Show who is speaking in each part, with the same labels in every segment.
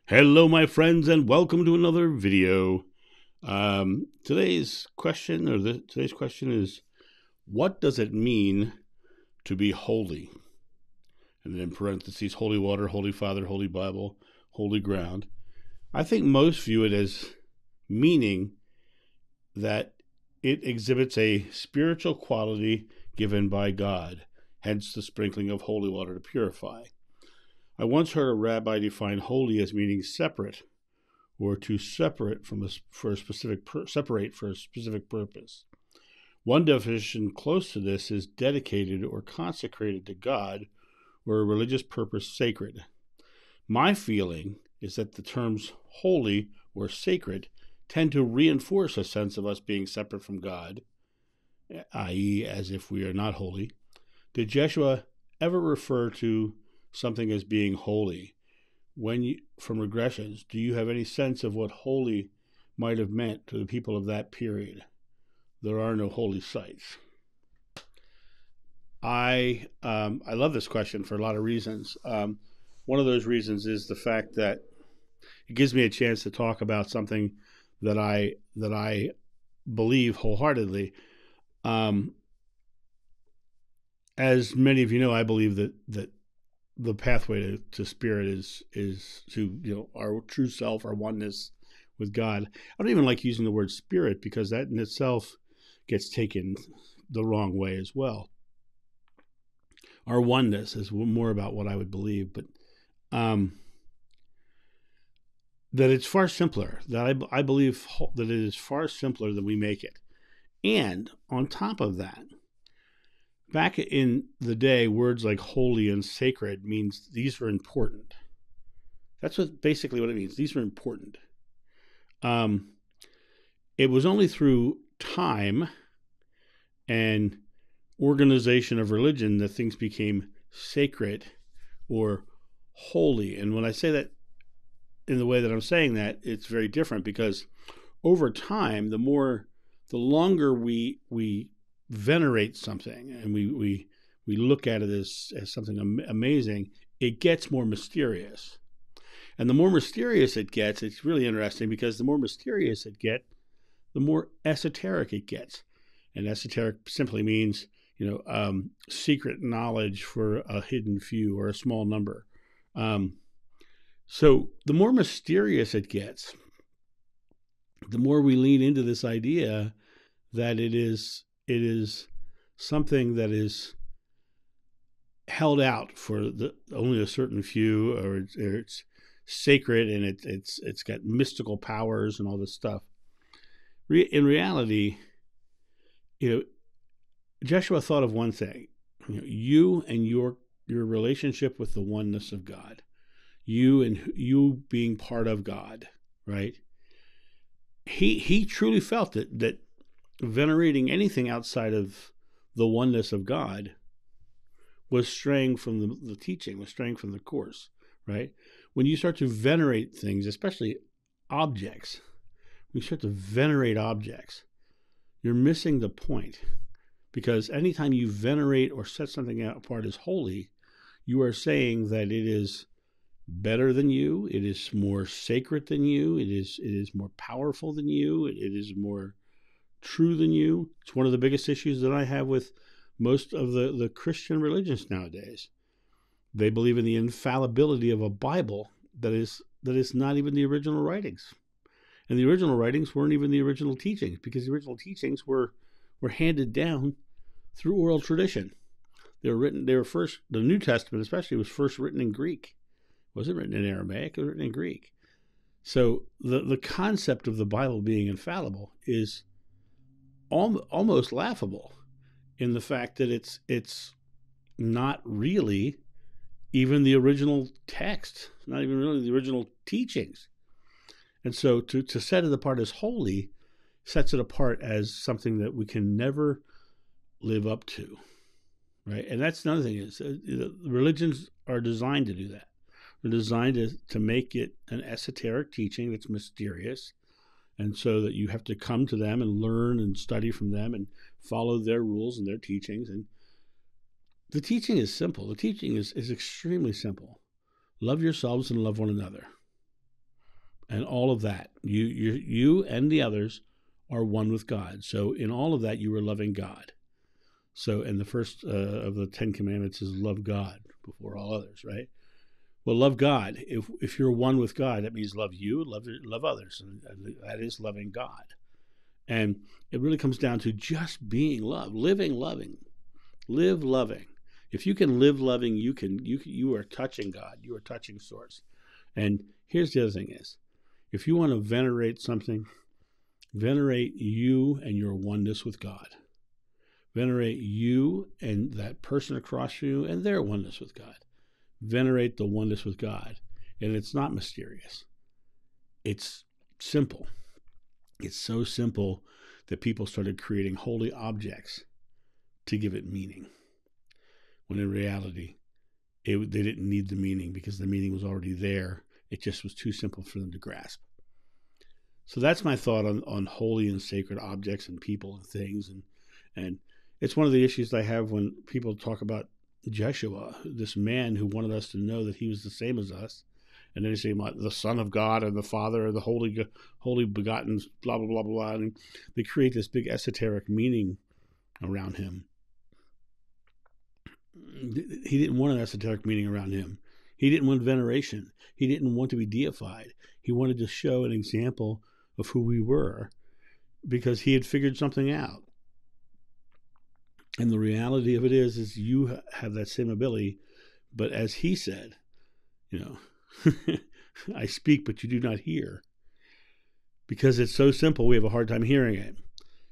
Speaker 1: Hello, my friends, and welcome to another video. Today's question is, what does it mean to be holy? And then in parentheses, holy water, holy Father, holy Bible, holy ground. I think most view it as meaning that it exhibits a spiritual quality given by God, hence the sprinkling of holy water to purify. I once heard a rabbi define holy as meaning separate, or to separate for a specific purpose. One definition close to this is dedicated or consecrated to God, or a religious purpose sacred. My feeling is that the terms holy or sacred tend to reinforce a sense of us being separate from God, i.e., as if we are not holy. Did Jeshua ever refer to something as being holy? From regressions, do you have any sense of what holy might have meant to the people of that period? There are no holy sites. I love this question for a lot of reasons. One of those reasons is the fact that it gives me a chance to talk about something that I believe wholeheartedly. As many of you know, I believe that the pathway to spirit is to our true self, our oneness with God. I don't even like using the word spirit because that in itself gets taken the wrong way as well. Our oneness is more about what I would believe, but that it's far simpler. That I believe that it is far simpler than we make it. And on top of that, back in the day, words like holy and sacred means these are important. That's basically what it means. These are important. It was only through time and organization of religion that things became sacred or holy. And when I say that in the way that I'm saying that, it's very different because over time, the longer we venerate something and we look at it as something amazing, it gets more mysterious. And the more mysterious it gets, it's really interesting because the more mysterious it gets, the more esoteric it gets. And esoteric simply means, secret knowledge for a hidden few or a small number. So the more mysterious it gets, the more we lean into this idea that it is something that is held out for only a certain few, or it's sacred and it's got mystical powers and all this stuff. In reality, Joshua thought of one thing: you and your relationship with the oneness of God, you being part of God, right? He truly felt that venerating anything outside of the oneness of God was straying from the teaching, was straying from the course, right? When you start to venerate things, especially objects, when you start to venerate objects, you're missing the point. Because anytime you venerate or set something apart as holy, you are saying that it is better than you, it is more sacred than you, it is more powerful than you, it is more true than you. It's one of the biggest issues that I have with most of the Christian religions nowadays. They believe in the infallibility of a Bible that is not even the original writings. And the original writings weren't even the original teachings, because the original teachings were handed down through oral tradition. The New Testament especially was first written in Greek. It wasn't written in Aramaic, it was written in Greek. So the concept of the Bible being infallible is almost laughable in the fact that it's not really even the original text, not even really the original teachings. And so to set it apart as holy sets it apart as something that we can never live up to, right? And that's another thing is religions are designed to do that. They're designed to make it an esoteric teaching that's mysterious, and so that you have to come to them and learn and study from them and follow their rules and their teachings. And the teaching is simple. The teaching is extremely simple. Love yourselves and love one another. And all of that, you and the others are one with God. So in all of that, you are loving God. So, and the first of the 10 Commandments is love God before all others, right? Well, love God. If you're one with God, that means love you, love others. And that is loving God. And it really comes down to just being love, living loving, live loving. If you can live loving, you are touching God. You are touching Source. And here's the other thing is, if you want to venerate something, venerate you and your oneness with God. Venerate you and that person across from you and their oneness with God. Venerate the oneness with God. And it's not mysterious. It's simple. It's so simple that people started creating holy objects to give it meaning. When in reality, they didn't need the meaning because the meaning was already there. It just was too simple for them to grasp. So that's my thought on holy and sacred objects and people and things. And it's one of the issues I have when people talk about Jeshua, this man who wanted us to know that he was the same as us. And then they say the Son of God and the Father, the holy begotten, blah, blah, blah, blah. And they create this big esoteric meaning around him. He didn't want an esoteric meaning around him. He didn't want veneration. He didn't want to be deified. He wanted to show an example of who we were because he had figured something out. And the reality of it is you have that same ability. But as he said, I speak, but you do not hear. Because it's so simple, we have a hard time hearing it.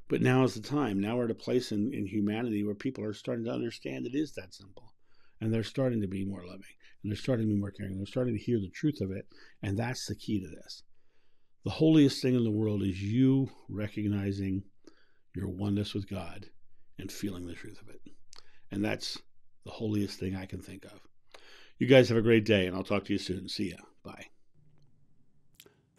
Speaker 1: But now is the time. Now we're at a place in humanity where people are starting to understand it is that simple. And they're starting to be more loving. And they're starting to be more caring. They're starting to hear the truth of it. And that's the key to this. The holiest thing in the world is you recognizing your oneness with God and feeling the truth of it. And that's the holiest thing I can think of. You guys have a great day, and I'll talk to you soon. See ya. Bye.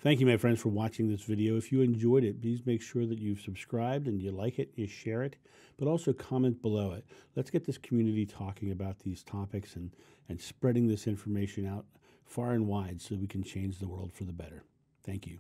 Speaker 1: Thank you, my friends, for watching this video. If you enjoyed it, please make sure that you've subscribed and you like it, you share it, but also comment below it. Let's get this community talking about these topics and spreading this information out far and wide so we can change the world for the better. Thank you.